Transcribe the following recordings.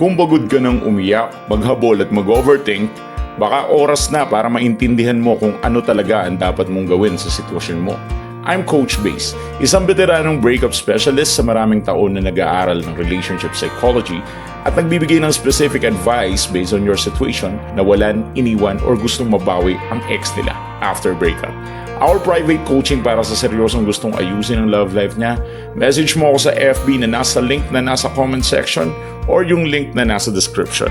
Kung pagod ka ng umiyak, maghabol at mag-overthink, baka oras na para maintindihan mo kung ano talaga ang dapat mong gawin sa sitwasyon mo. I'm Coach Base, isang veteranong breakup specialist sa maraming taon na nag-aaral ng relationship psychology at nagbibigay ng specific advice based on your situation na walan, iniwan, or gustong mabawi ang ex nila after breakup. Our private coaching para sa seryosong gustong ayusin ang love life niya, message mo ako sa FB na nasa link na nasa comment section or yung link na nasa description.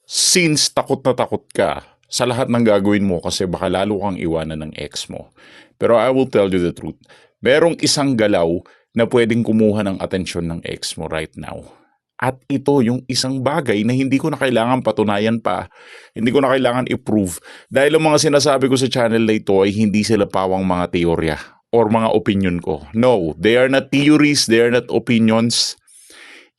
Since takot na takot ka sa lahat ng gagawin mo kasi baka lalo kang iwanan ng ex mo. Pero I will tell you the truth, merong isang galaw na pwedeng kumuha ng atensyon ng ex mo right now. At ito yung isang bagay na hindi ko na kailangan patunayan pa, hindi ko na kailangan i-prove. Dahil ang mga sinasabi ko sa channel na ito ay hindi sila pawang mga teorya or mga opinion ko. No, they are not theories, they are not opinions.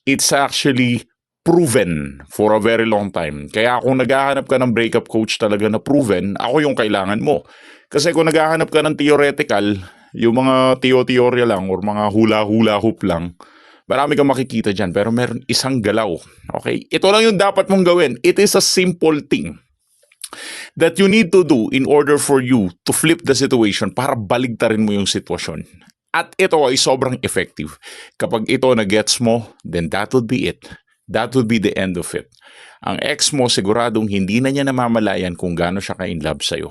It's actually proven for a very long time. Kaya kung naghahanap ka ng breakup coach talaga na proven, ako yung kailangan mo. Kasi kung naghahanap ka ng theoretical, yung mga teorya lang or mga hula-hula hoop lang, marami kang makikita dyan, pero meron isang galaw. Okay? Ito lang yung dapat mong gawin. It is a simple thing that you need to do in order for you to flip the situation para baligtarin mo yung sitwasyon. At ito ay sobrang effective. Kapag ito na-gets mo, then that would be it. That would be the end of it. Ang ex mo siguradong hindi na niya namamalayan kung gaano siya ka-in-love sa'yo.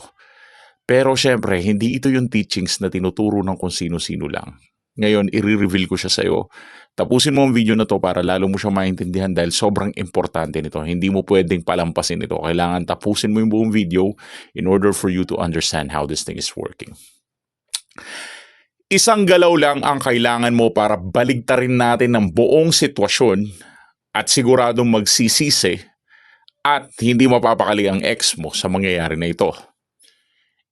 Pero syempre, hindi ito yung teachings na tinuturo ng kung sino-sino lang. Ngayon, i-reveal ko siya sa'yo. Tapusin mo ang video na to para lalo mo siya maintindihan dahil sobrang importante nito. Hindi mo pwedeng palampasin ito. Kailangan tapusin mo yung buong video in order for you to understand how this thing is working. Isang galaw lang ang kailangan mo para baligtarin natin ang buong sitwasyon at siguradong magsisisi at hindi mapapakali ang ex mo sa mangyayari na ito.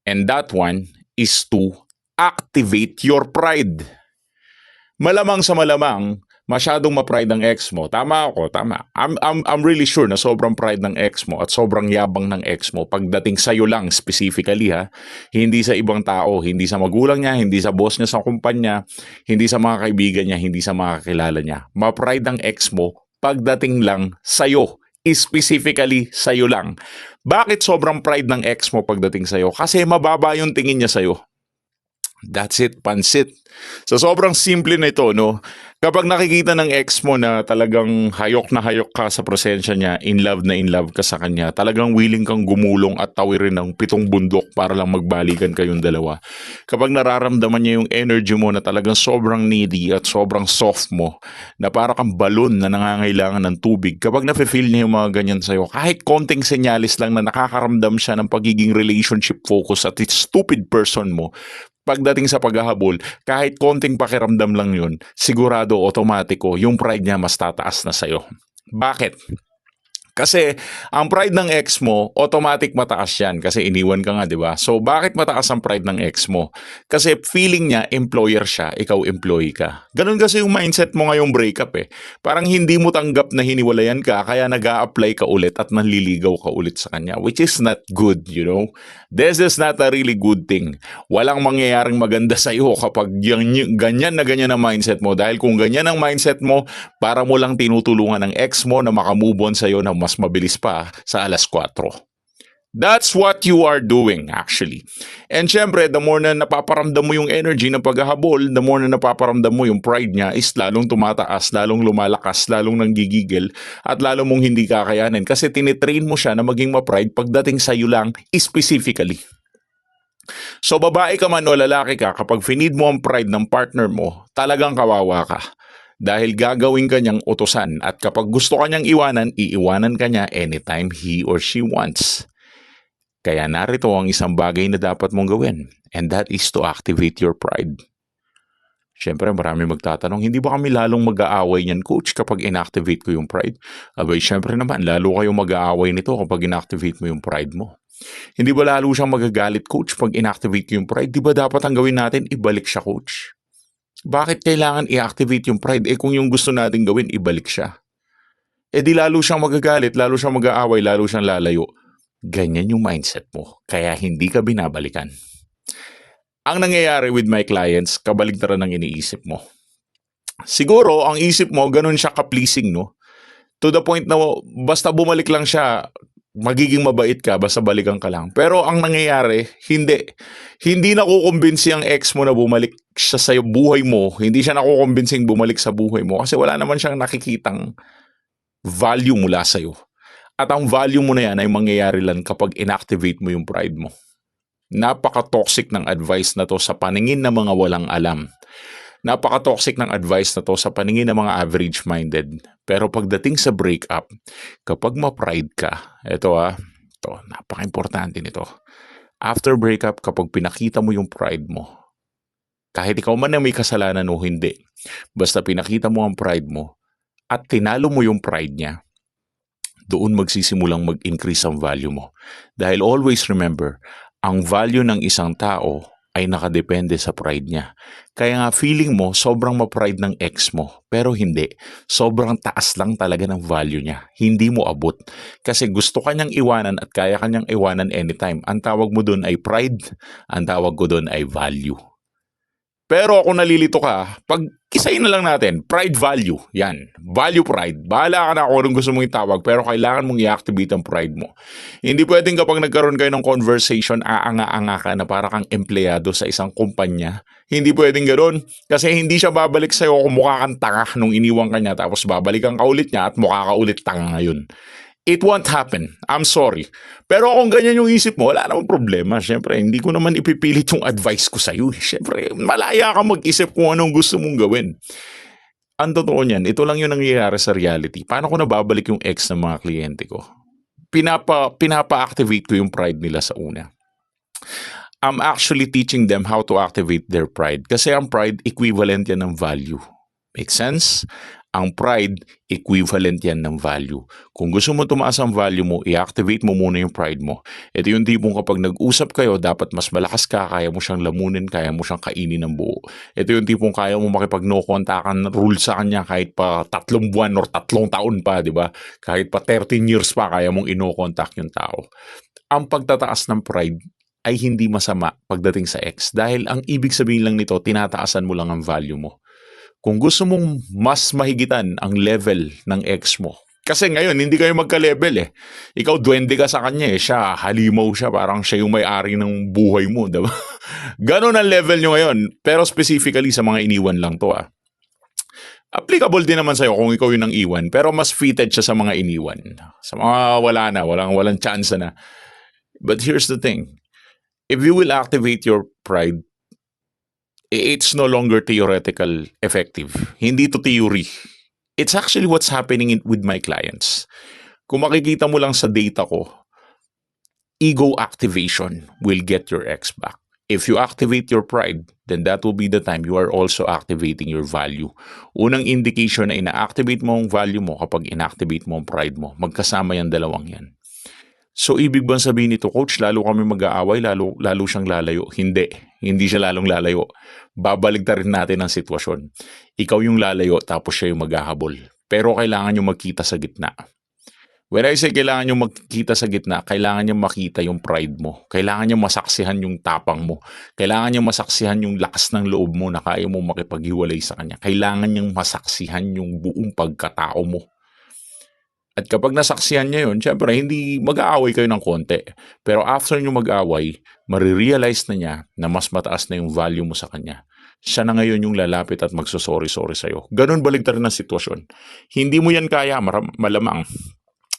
And that one is to activate your pride. Malamang sa malamang, masyadong ma-pride ang ex mo. Tama ako, tama. I'm really sure na sobrang pride ng ex mo at sobrang yabang ng ex mo pagdating sa'yo lang specifically ha. Hindi sa ibang tao, hindi sa magulang niya, hindi sa boss niya sa kumpanya, hindi sa mga kaibigan niya, hindi sa mga kakilala niya. Ma-pride ang ex mo pagdating lang sa'yo. Specifically sa'yo lang. Bakit sobrang pride ng ex mo pagdating sa'yo? Kasi mababa yung tingin niya sa'yo. That's it, pansit. So sobrang simple na ito, no? Kapag nakikita ng ex mo na talagang hayok na hayok ka sa presensya niya, in love ka sa kanya, talagang willing kang gumulong at tawirin ng 7 bundok para lang magbalikan kayong dalawa. Kapag nararamdaman niya yung energy mo na talagang sobrang needy at sobrang soft mo, na para kang balon na nangangailangan ng tubig, kapag nafe-feel niya yung mga ganyan sa'yo, kahit konting senyalis lang na nakakaramdam siya ng pagiging relationship focus at stupid person mo, pagdating sa paghahabol, kahit konting pakiramdam lang yun, sigurado otomatiko yung pride niya mas tataas na sa'yo. Bakit? Kasi ang pride ng ex mo, automatic mataas yan kasi iniwan ka nga, di ba? So bakit mataas ang pride ng ex mo? Kasi feeling niya, employer siya, ikaw employee ka. Ganun kasi yung mindset mo ngayong breakup eh. Parang hindi mo tanggap na hiniwalayan ka, kaya nag-a-apply ka ulit at nanliligaw ka ulit sa kanya, which is not good, you know? This is not a really good thing. Walang mangyayaring maganda sa iyo kapag ganyan na ganyan ang mindset mo. Dahil kung ganyan ang mindset mo, para mo lang tinutulungan ng ex mo na makamove on sa iyo na mas mabilis pa sa 4:00. That's what you are doing actually. And syempre, the more na napaparamdam mo yung energy ng paghahabol, the more na napaparamdam mo yung pride niya is lalong tumataas, lalong lumalakas, lalong nanggigigil, at lalong mong hindi kakayanin kasi tinitrain mo siya na maging ma-pride pagdating sa iyo lang specifically. So babae ka man o lalaki ka, kapag finid mo ang pride ng partner mo, talagang kawawa ka. Dahil gagawin ka niyang utusan at kapag gusto ka niyang iwanan, iiwanan ka niya anytime he or she wants. Kaya narito ang isang bagay na dapat mong gawin, and that is to activate your pride. Siyempre, marami magtatanong, hindi ba kami lalong mag-aaway niyan, coach, kapag inactivate ko yung pride? Abay, siyempre naman, lalo kayong mag-aaway nito kapag inactivate mo yung pride mo. Hindi ba lalo siyang magagalit, coach, pag inactivate ko yung pride? Di ba dapat ang gawin natin, ibalik siya, coach? Bakit kailangan i-activate yung pride? Kung yung gusto natin gawin, ibalik siya. Di lalo siyang magagalit, lalo siyang mag-aaway, lalo siyang lalayo. Ganyan yung mindset mo, kaya hindi ka binabalikan. Ang nangyayari with my clients, kabaligtaran ng iniisip mo. Siguro, ang isip mo, ganun siya ka-pleasing, no? To the point na basta bumalik lang siya, magiging mabait ka, basta balikan ka lang. Pero ang nangyayari, hindi. Hindi nakukumbinsi ang ex mo na bumalik siya sa buhay mo. Hindi siya nakukumbinsing bumalik sa buhay mo kasi wala naman siyang nakikitang value mula sa'yo. At ang value mo na yan ay mangyayari lang kapag inactivate mo yung pride mo. Napaka-toxic ng advice na to sa paningin ng mga walang alam. Napaka-toxic ng advice na to sa paningin ng mga average-minded. Pero pagdating sa breakup, kapag ma-pride ka, ito napaka-importante nito. After breakup, kapag pinakita mo yung pride mo, kahit ikaw man na may kasalanan o hindi, basta pinakita mo ang pride mo at tinalo mo yung pride niya, doon magsisimulang mag-increase ang value mo. Dahil always remember, ang value ng isang tao ay nakadepende sa pride niya. Kaya nga feeling mo sobrang ma-pride ng ex mo, pero hindi. Sobrang taas lang talaga ng value niya. Hindi mo abot. Kasi gusto kanyang iwanan at kaya kanyang iwanan anytime. Ang tawag mo doon ay pride, ang tawag ko doon ay value. Pero kung nalilito ka, pag isayin na lang natin, pride value. Yan. Value pride. Bahala ka na kung anong gusto mong itawag, pero kailangan mong i-activate ang pride mo. Hindi pwedeng kapag nagkaroon kayo ng conversation, aanga-anga ka na para kang empleyado sa isang kumpanya. Hindi pwedeng ganoon. Kasi hindi siya babalik sa'yo kung mukha kang tanga nung iniwan ka niya, tapos babalikan ka ulit niya at mukha ka ulit tanga ngayon. It won't happen. I'm sorry. Pero kung ganyan yung isip mo, wala namang problema. Siyempre, hindi ko naman ipipilit yung advice ko sa'yo. Siyempre, malaya ka mag-isip kung anong gusto mong gawin. Ang totoo niyan, ito lang yung nangyayari sa reality. Paano ko nababalik yung ex ng mga kliyente ko? Pinapa-activate ko yung pride nila sa una. I'm actually teaching them how to activate their pride. Kasi ang pride, equivalent yan ng value. Make sense? Ang pride, equivalent yan ng value. Kung gusto mo tumaas ang value mo, i-activate mo muna yung pride mo. Ito yung tipong kapag nag-usap kayo, dapat mas malakas ka, kaya mo siyang lamunin, kaya mo siyang kainin ng buo. Ito yung tipong kaya mo makipag no contact rule sa kanya kahit pa 3 buwan or 3 taon pa, di ba? Kahit pa 13 years pa, kaya mong ino contact yung tao. Ang pagtataas ng pride ay hindi masama pagdating sa ex. Dahil ang ibig sabihin lang nito, tinataasan mo lang ang value mo. Kung gusto mong mas mahigitan ang level ng ex mo, kasi ngayon hindi kayo magka-level eh. Ikaw duwende ka sa kanya eh, siya halimaw siya, parang siya yung may-ari ng buhay mo, diba? Ganon ang level nyo ngayon, pero specifically sa mga iniwan lang to Applicable din naman sa'yo kung ikaw yung nang iwan, pero mas fitted siya sa mga iniwan. Sa mga walang chance na. But here's the thing, if you will activate your pride, it's no longer theoretical effective. Hindi to theory. It's actually what's happening with my clients. Kung makikita mo lang sa data ko, ego activation will get your ex back. If you activate your pride, then that will be the time you are also activating your value. Unang indication na ina-activate mo ang value mo kapag inactivate mo ang pride mo. Magkasama yung dalawang yan. So, ibig bang sabihin nito, Coach, lalo kami mag-aaway, lalo siyang lalayo? Hindi siya lalong lalayo. Babaligtarin natin ang sitwasyon. Ikaw yung lalayo, tapos siya yung maghahabol. Pero kailangan yung magkita sa gitna. When I say kailangan yung magkita sa gitna, kailangan yung makita yung pride mo. Kailangan yung masaksihan yung tapang mo. Kailangan yung masaksihan yung lakas ng loob mo na kaya mo makipaghiwalay sa kanya. Kailangan yung masaksihan yung buong pagkatao mo. At kapag nasaksihan niya yun, syempre hindi mag-aaway kayo ng konti. Pero after nyo mag-aaway, marirealize na niya na mas mataas na yung value mo sa kanya. Siya na ngayon yung lalapit at magsusorry-sorry sa'yo. Ganon baligtarin ang sitwasyon. Hindi mo yan kaya, malamang.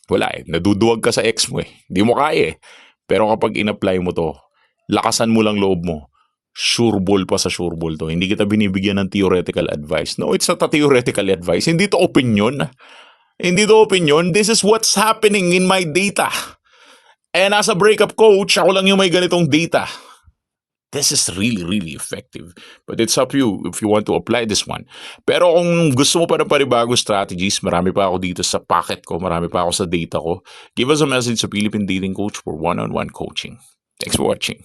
Wala naduduwag ka sa ex mo Hindi mo kaya Pero kapag in-apply mo to, lakasan mo lang loob mo. Sureball pa sa sureball to. Hindi kita binibigyan ng theoretical advice. No, it's not a theoretical advice. Hindi to opinion. Hindi to opinion. This is what's happening in my data. And as a breakup coach, ako lang yung may ganitong data. This is really, really effective. But it's up to you if you want to apply this one. Pero kung gusto mo pa ng panibagong strategies, marami pa ako dito sa packet ko, marami pa ako sa data ko. Give us a message sa Philippine Dating Coach for one-on-one coaching. Thanks for watching.